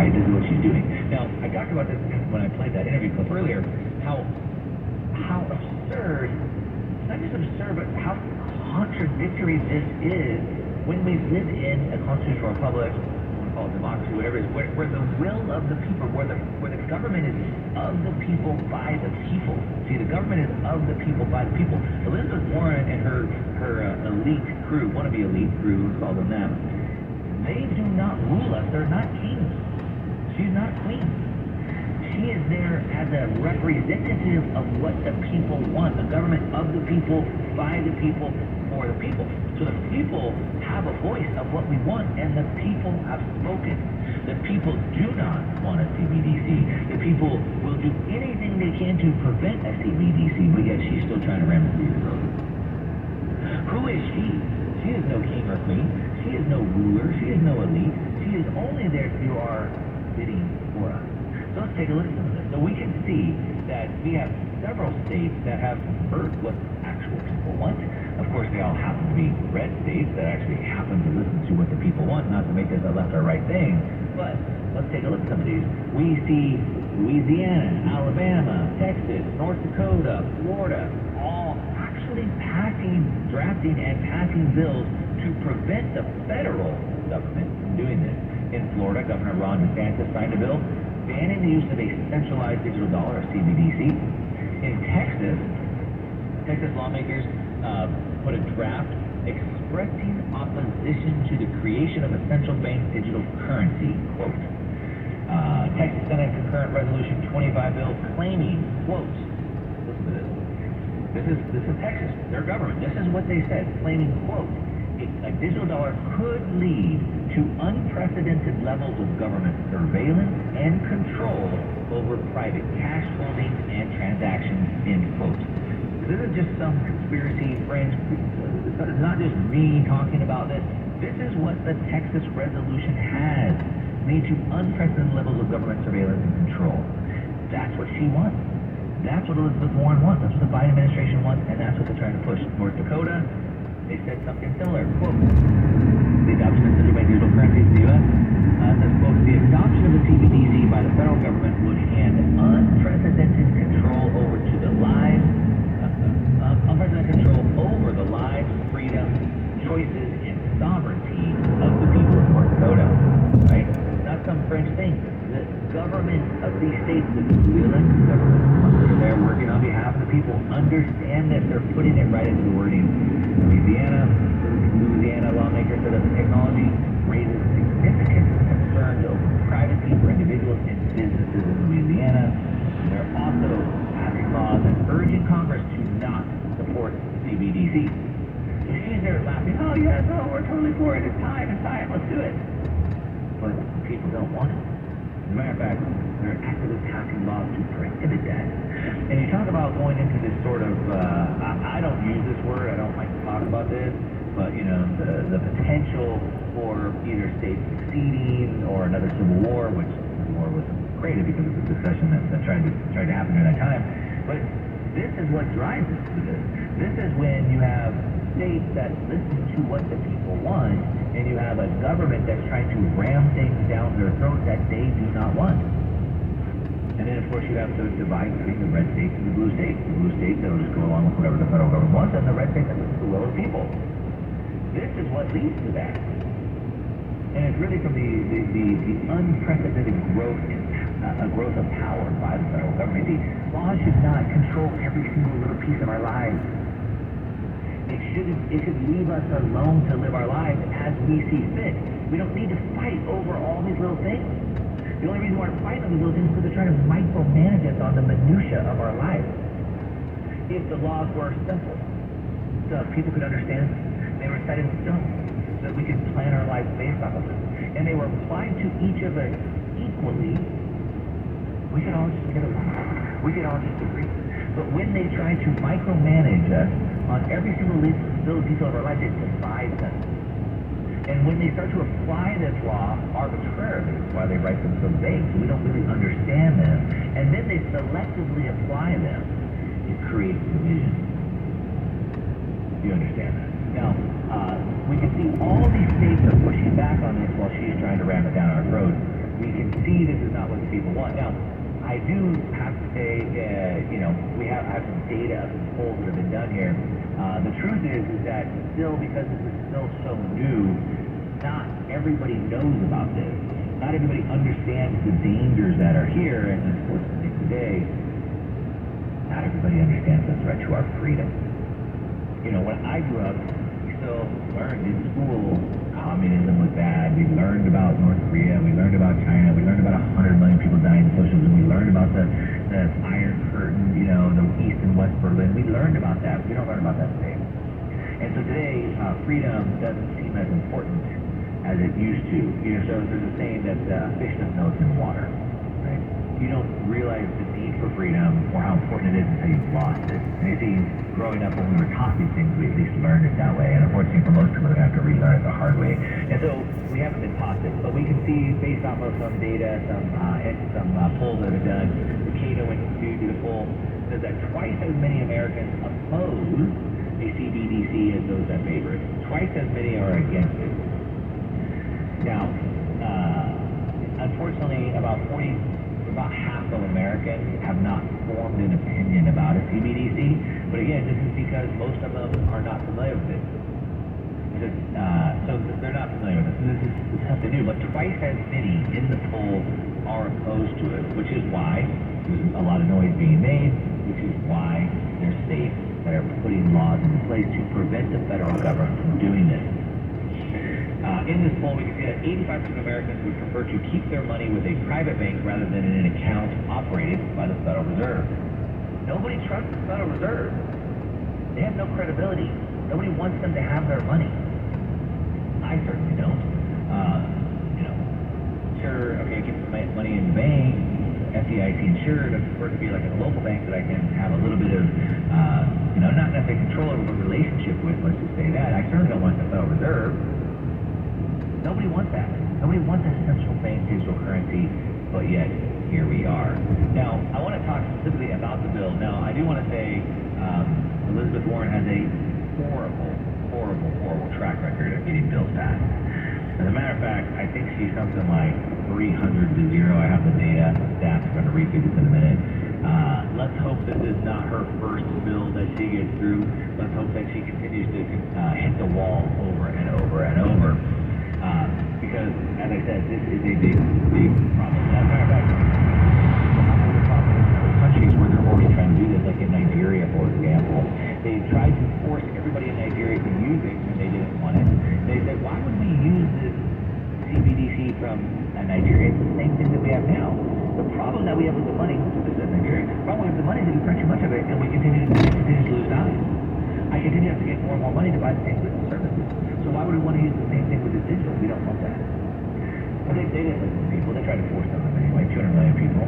justified. This is what she's doing. Now, I talked about this when I played that interview clip earlier, how absurd, not just absurd, but how contradictory this is when we live in a constitutional republic, call it democracy, whatever it is, where the will of the people, where the government is of the people by the people. See, the government is of the people by the people. Elizabeth Warren and her elite crew, wannabe elite crew, call them that, they do not rule us. They're not kings. She's not queen. She is there as a representative of what the people want, a government of the people, by the people, for the people. So the people have a voice of what we want, and the people have spoken. The people do not want a CBDC. The people will do anything they can to prevent a CBDC, but yet she's still trying to ram it through your throat. Who is she? She is no king or queen. She is no ruler. She is no elite. She is only there to do our bidding for us. So let's take a look at some of this. So we can see that we have several states that have heard what actual people want. Of course, they all happen to be red states that actually happen to listen to what the people want, not to make this a left or right thing. But let's take a look at some of these. We see Louisiana, Alabama, Texas, North Dakota, Florida, all actually drafting and passing bills to prevent the federal government from doing this. In Florida, Governor Ron DeSantis signed a bill banning the use of a centralized digital dollar, or CBDC. In Texas lawmakers put a draft expressing opposition to the creation of a central bank digital currency, quote. Texas Senate concurrent resolution 25 bill claiming, quote, listen to this. This is Texas, their government. This is what they said, claiming, quote, a digital dollar could lead to unprecedented levels of government surveillance and control over private cash holdings and transactions, end quote. This is just some conspiracy fringe. It's not just me talking about this. This is what the Texas resolution has. Lead to unprecedented levels of government surveillance and control. That's what she wants. That's what Elizabeth Warren wants. That's what the Biden administration wants, and that's what they're trying to push. North Dakota, they said something similar. Quote, the adoption of central bank digital currencies in the U.S. Says, quote, the adoption of the CBDC by the federal government would hand unprecedented control over the lives, freedom, choices, and sovereignty of the people of North Dakota. Right? It's not some French thing. The government of these states, the elected government, that are there working on behalf of the people, understand this. They're putting it right into the wording. Louisiana lawmakers said that the technology raises significant concerns over privacy for individuals and businesses in Louisiana. And they're also passing laws and urging Congress to not support CBDC. So she's there laughing, oh yes, oh, we're totally for it, it's time, let's do it. But people don't want it. As a matter of fact, they're actively passing laws to prohibit that. And you talk about going into this sort of, I don't use this word, I don't like to talk about this, but you know, the potential for either states succeeding or another civil war, which the war was created because of the secession that tried to happen during that time. But this is what drives us to this. This is when you have states that listen to what the people want, and you have a government that's trying to ram things down their throat that they do not want. And then, of course, you have to divide between the red states and the blue states. The blue states that will just go along with whatever the federal government wants, and the red states that listen to the will of the people. This is what leads to that. And it's really from the unprecedented growth of power by the federal government. See, laws should not control every single little piece of our lives. It should leave us alone to live our lives as we see fit. We don't need to fight over all these little things. The only reason we're fighting over these little things is because they're trying to micromanage us on the minutia of our lives. If the laws were simple, so people could understand them, they were set in stone, so that we could plan our lives based off of them, and they were applied to each of us equally, we could all just get along. We could all just agree. But when they try to micromanage us on every single little detail of our lives, it divides us. And when they start to apply this law arbitrarily, that's why they write them so vague, so we don't really understand them, and then they selectively apply them, it creates division. You understand that? Now, we can see all these states are pushing back on this while she's trying to ram it down our throats. we can see this is not what the people want. Now, I do have to say, we have some data, some polls that have been done here. The truth is that still, because this is still so new, not everybody knows about this. Not everybody understands the dangers that are here, and unfortunately today, not everybody understands the threat to our freedom. When I grew up, we still learned in school communism was bad. We learned about North Korea. We learned about China. We learned about 100 million people dying in socialism. We learned about the Iron Curtain, the East and West Berlin. We learned about that. We don't learn about that today. And so today, freedom doesn't seem as important as it used to. So there's a saying that fish doesn't know it's in water. Right? You don't realize the need for freedom or how important it is until you've lost it. And you see, growing up when we were taught these things, we at least learned it that way. And unfortunately for most people, they have to relearn it the hard way. And so we haven't been taught this, but we can see based off of some data, some polls that have been done, the Cato Institute did a poll, says that twice as many Americans oppose a CBDC as those that favor it. Twice as many are against it. Now, unfortunately, about half of Americans have not formed an opinion about a CBDC. But again, this is because most of them are not familiar with it. So they're not familiar with it. So this is something new. But twice as many in the poll are opposed to it, which is why there's a lot of noise being made, which is why there's states that are putting laws into place to prevent the federal government from doing this. In this poll, we can see that 85% of Americans would prefer to keep their money with a private bank rather than in an account operated by the Federal Reserve. Nobody trusts the Federal Reserve. They have no credibility. Nobody wants them to have their money. I certainly don't. Sure, okay, keep the money in the bank, FDIC insured. I prefer to be like a local bank that I can have a little bit of, not necessarily control over a relationship with, let's just say that. I certainly don't want the Federal Reserve. Nobody wants that. Nobody wants a central bank digital currency, but yet here we are. Now, I want to talk specifically about the bill. Now, I do want to say Elizabeth Warren has a horrible track record of getting bills passed. As a matter of fact, I think she's something like 300 to 0. I have the data. Staff's going to read through this in a minute. Let's hope that this is not her first bill that she gets through. Let's hope that she continues to hit the wall over and over and over. Because, as I said, this is a big problem. As a matter of fact, the problem is other countries where they're already trying to do this, like in Nigeria, for example. They tried to force everybody in Nigeria to use it when they didn't want it. They said, why would we use this CBDC from Nigeria? It's the same thing that we have now. The problem that we have with the money, this is Nigeria, the problem with the money is that we print too much of it and we continue to lose value. I continue to have to get more and more money to buy the same goods and services. So why would we want to use the same thing with the digital? We don't want that. But they didn't listen to people. They tried to force them anyway, 200 million people.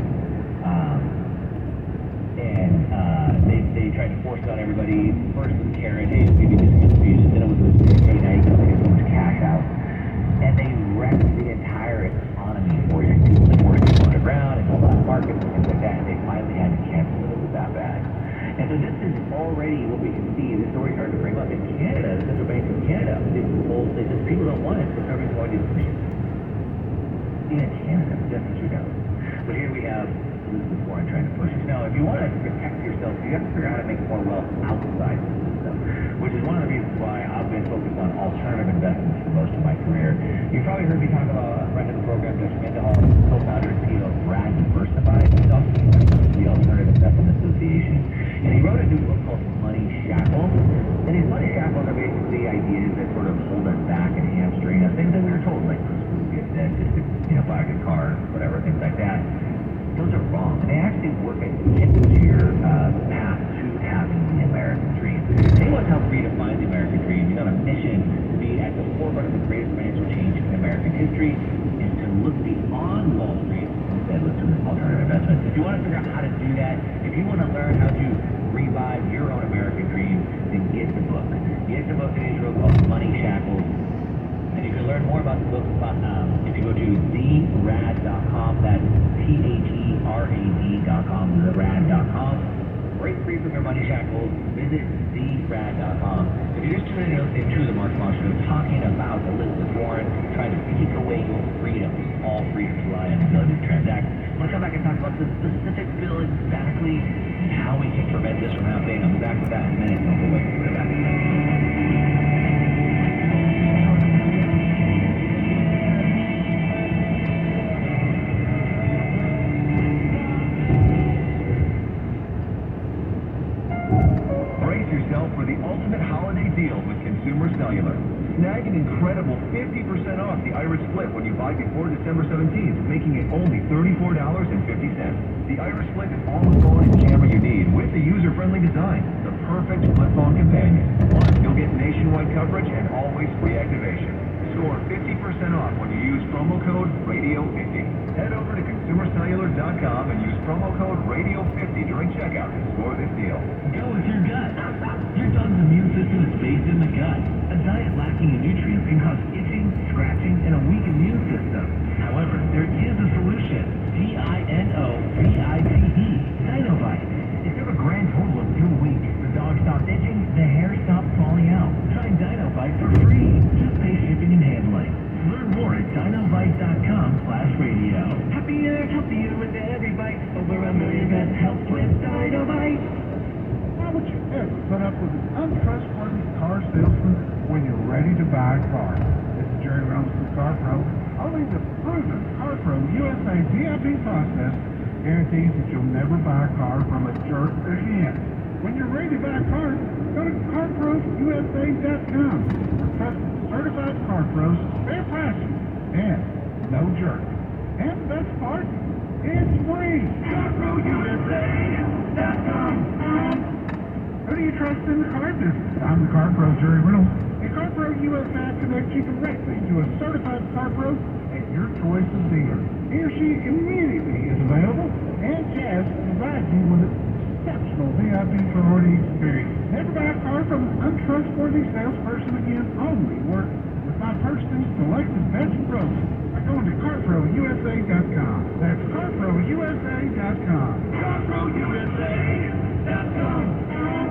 They tried to force it on everybody. First with Karen, hey, maybe this is confused. Then it was with, hey, now you can get so much cash out. And they wrecked the entire economy for you. People forced people underground and all that markets and things like that. And they finally had to cancel it. It was that bad. And so this is already what we can see. This is already starting to bring up in Canada. The central banks in Canada, they said people don't want it, so everybody's going to push it. In Canada, that's what you know. But here we have Elizabeth Warren trying to push it. Now, if you want to protect yourself, you have to figure out how to make more wealth outside the system, which is one of the reasons why I've been focused on alternative investments for most of my career. You've probably heard me talk about a friend of the program, Dr. Mendenhall, co-founder and CEO of Brad Diversified. He's also the Alternative Investment Association. And he wrote a new book called Money Shackles. And these money shackles are basically ideas that sort of hold us back and hamstring us. Things that we were told, like get dentist, buy a good car, whatever, things like that. Those are wrong. And they actually work into your path to having the American dream. They want to help redefine the American dream. He's on a mission to be at the forefront of the greatest financial change in American history and to look beyond Wall Street and look to alternative investments. If you want to figure out how to do that, if you want to learn how to revive your own American dream, then get the book. Get the book that he's wrote called Money Shackles. And you can learn more about the book if you go to therad.com. That's THERAD.com, therad.com. Break free from your money shackles. Visit therad.com. If you're just tuning in to the Mark Moss Show, talking about Elizabeth Warren trying to take away your freedom, all freedoms lie in ability to transact. I'm going to come back and talk about the specific bill exactly, how we can prevent this from happening. I'll be back with that in a minute. Don't go away. We'll be back. Brace yourself for the ultimate holiday deal with Consumer Cellular. Snag an incredible 50% off the Iris Split when you buy before December 17th, making it only $34.50. The Iris Split is all the phone and camera you need with a user-friendly design, the perfect flip phone companion. Plus, you'll get nationwide coverage and always free activation. Score 50% off when you use promo code RADIO50. Head over to consumercellular.com and use promo code RADIO50 during checkout to score this deal. Go with your gut. Your dog's immune system is based in the gut. A diet lacking in nutrients can cause itching, scratching, and a weak immune system. However, there is a solution. DINOVITE. Dinovite. If you have a grand total of 2 weeks, the dog stops itching, the hair stops falling out. Try Dinovite for free. Just pay shipping and handling. Learn more at dinovite.com/radio. Happier with every bite. Over 1 million pets helped with Dinovite. Why would you ever put up with an untrustworthy car salesman when you're ready to buy a car? This is Jerry Reynolds from Car Pro. Only the proven Car Pro USA VIP process guarantees that you'll never buy a car from a jerk again. When you're ready to buy a car, go to CarProUSA.com. Trusted certified Car Pros, fair pricing, and no jerk. And the best part, it's free. CarProUSA.com. Who do you trust in the car business? I'm the Car Pro, Jerry Reynolds. And Car Pro USA connects you directly to a certified Car Pro at your choice of dealer. He or she immediately is available, and Jazz provides you with an exceptional VIP priority experience. Never buy a car from an untrustworthy salesperson again. Only work with my personally selected best pros by going to CarProUSA.com. That's CarProUSA.com. CarProUSA.com.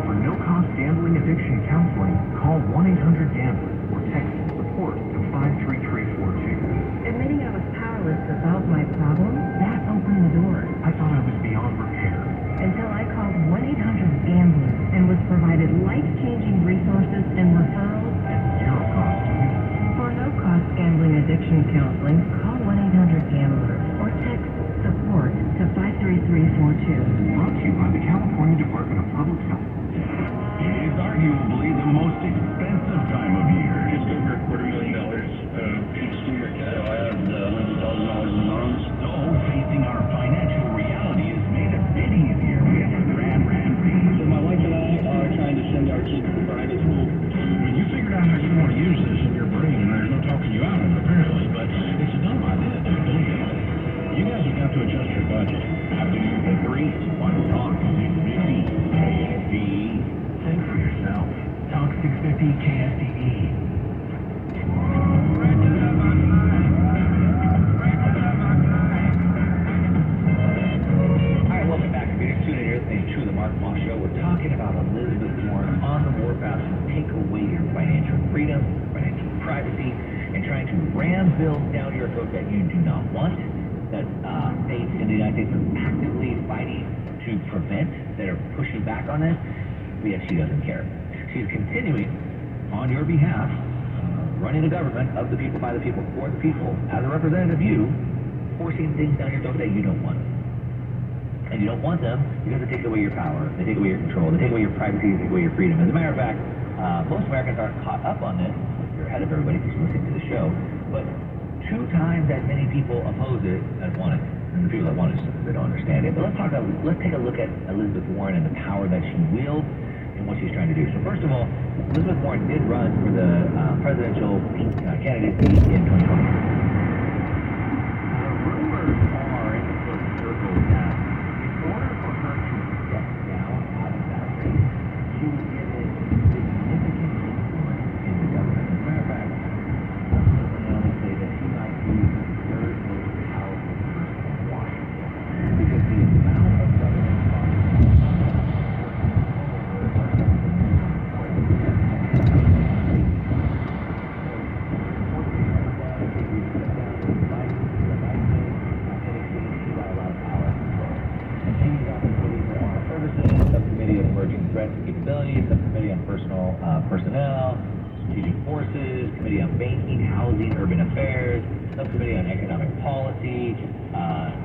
For no-cost gambling addiction counseling, call 1-800-GAMBLER or text support to 53342. Admitting I was powerless to solve my problem, that opened the door. I thought I was beyond repair. Until I called 1-800-GAMBLER and was provided life-changing resources and referrals At zero cost to me. for no-cost gambling addiction counseling. Call 1-800-GAMBLER or text support to 53342. Brought to you by the California Department of Public Health. It's arguably the most expensive time of year. Just over $250,000 each student. So I have $100,000 in loans. So facing our financial reality has made it a bit easier with Grand fees. So my wife and I are trying to send our kids to private school. When you figured out how you want to use this in your brain, and there's no talking you out of it apparently, but it's a dumb idea to believe it. You guys have got to adjust your budget. After you agree, why don't talk 650 KSDE? Think for yourself. Talk 650 KSDE. Alright, welcome back. If you're just tuning in here, listening to the Mark Moss Show, we're talking about Elizabeth Warren on the warpath to take away your financial freedom, financial privacy, and trying to ram bills down your throat that you do not want, that states in the United States are actively fighting to prevent, that are pushing back on this, but yet she doesn't care. She's continuing on your behalf, running a government of the people, by the people, for the people, as a representative of you, forcing things down your throat that you don't want. And you don't want them because they take away your power, they take away your control, they take away your privacy, they take away your freedom. As a matter of fact, most Americans aren't caught up on this. You're ahead of everybody because you're listening to the show, but 2 times as many people oppose it as want it. And the people that want it, they don't understand it. But let's take a look at Elizabeth Warren and the power that she wields and what she's trying to do. So first of all, Elizabeth Warren did run for the presidential candidacy in 2020. The rumors are in certain circles that in order for her to step down out of that race, she was given significant influence in the government. As a matter of fact, some analysts say that she might be the 3rd most powerful person in Washington because the amount of government subcommittee on banking, housing, urban affairs, subcommittee on economic policy,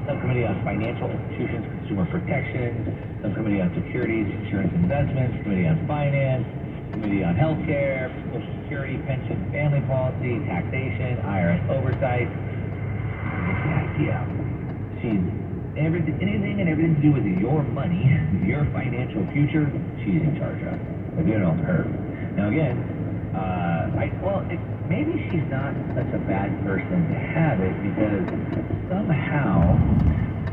subcommittee on financial institutions, consumer protection, subcommittee on securities, insurance investments, committee on finance, committee on healthcare, social security, pension, family policy, taxation, IRS oversight. You get the idea. She's anything and everything to do with your money, your financial future, she's in charge of. So give it all to her. Now again, maybe she's not such a bad person to have it because somehow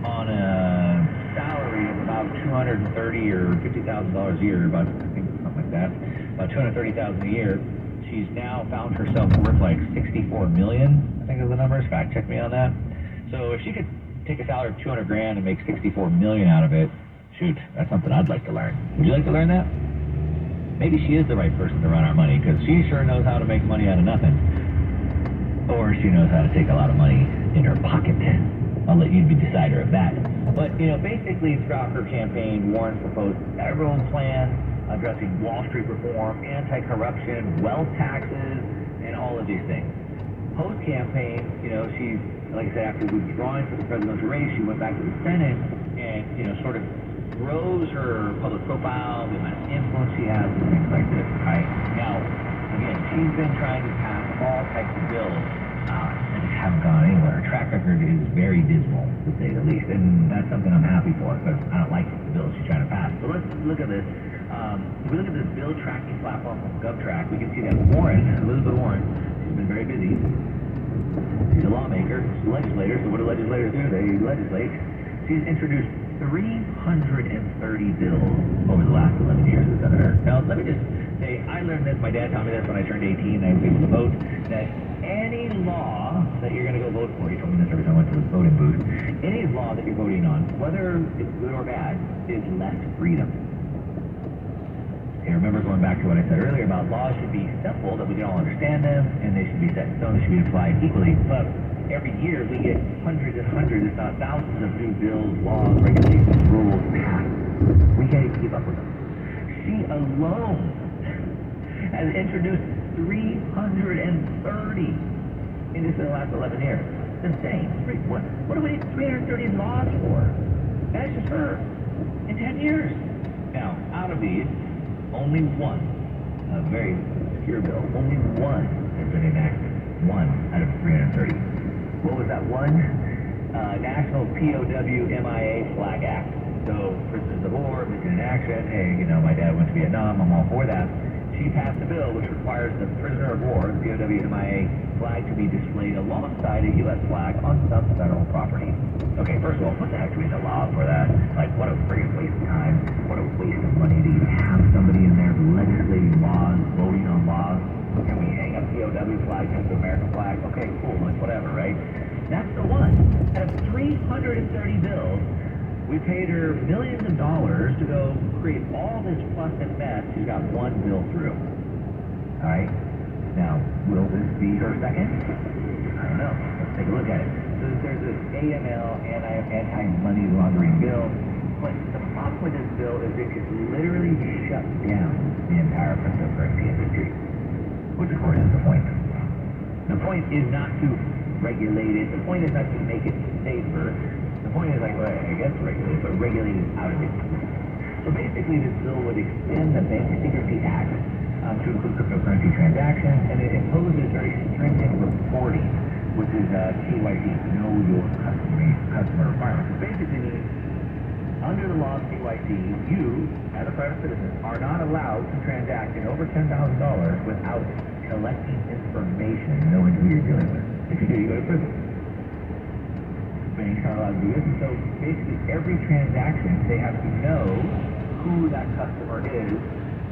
on a salary of about $230,000 or $50,000 a year, about I think something like that, about $230,000 a year, she's now found herself worth like $64 million. I think is the numbers. Fact check me on that. So if she could take a salary of $200,000 and make $64 million out of it, shoot, that's something I'd like to learn. Would you like to learn that? Maybe she is the right person to run our money because she sure knows how to make money out of nothing. Or she knows how to take a lot of money in her pocket. I'll let you be the decider of that. But, basically throughout her campaign, Warren proposed several plans addressing Wall Street reform, anti-corruption, wealth taxes, and all of these things. Post-campaign, she's, like I said, after withdrawing from the presidential race, she went back to the Senate and, sort of grows her public profile, the amount of influence she has, and things like this, right? Now, again, she's been trying to pass all types of bills, and just haven't gone anywhere. Her track record is very dismal, to say the least, and that's something I'm happy for, because I don't like the bills she's trying to pass. So let's look at this. If we look at this bill tracking platform from GovTrack, we can see that Elizabeth Warren, she's been very busy. She's a lawmaker, she's a legislator, so what do legislators do? They legislate. She's introduced 330 bills over the last 11 years as governor. Now, let me just say, I learned this, my dad taught me this when I turned 18 and I was able to vote, that any law that you're going to go vote for, he told me this every time I went to the voting booth, any law that you're voting on, whether it's good or bad, is less freedom. Okay, remember going back to what I said earlier about laws should be simple, that we can all understand them, and they should be set in stone, they should be applied equally, but every year we get hundreds and hundreds, if not thousands of new bills, laws, regulations, rules passed. We can't even keep up with them. She alone has introduced 330 in just the last 11 years. It's insane. What do we need 330 laws for? That's just her in 10 years. Now, out of these, only one, a very obscure bill, only one has been enacted. One out of 330. What was that one? National POW MIA Flag Act. So, prisoners of war, missing in action, hey, my dad went to Vietnam, I'm all for that. She passed a bill which requires the prisoner of war, the POW MIA flag, to be displayed alongside a U.S. flag on some federal property. Okay, first of all, what the heck do we need a law for that? Like, what a friggin' waste of time. What a waste of money to even have somebody in there legislating laws, voting on laws. Can we hang a POW flag next to American flag? Okay, cool, like whatever, right? That's the one. Out of 330 bills, we paid her millions of dollars to go create all this fuss and mess. She's got one bill through. All right? Now, will this be her second? I don't know. Let's take a look at it. So there's this AML, anti-money laundering bill. But the problem with this bill is it could literally shut down the entire cryptocurrency industry. Which, of course, is the point. The point is not to regulate it. The point is not to make it safer. The point is, I guess regulate, but regulate it out of it. So basically, this bill would extend the Bank Secrecy Act to include cryptocurrency transactions, and it imposes very stringent reporting, which is KYC, know your customer requirements. It basically means, under the law of KYC, you, as a private citizen, are not allowed to transact in over $10,000 without collecting information, knowing who you're dealing with. If you do, you go to prison. Banks aren't allowed to do this, and so basically every transaction, they have to know who that customer is.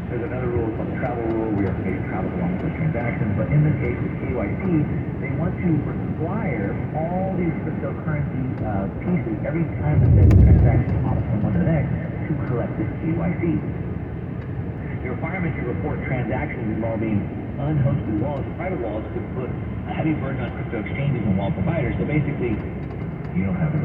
There's another rule called the travel rule, where you're supposed to travel along with those transactions, but in this case with KYC, they want to require all these cryptocurrency pieces every time that there's a transaction off from one to the next to collect this KYC. The requirement to report transactions involving unhosted wallets, private wallets, could put a heavy burden on crypto exchanges and wallet providers. So basically, you don't have to go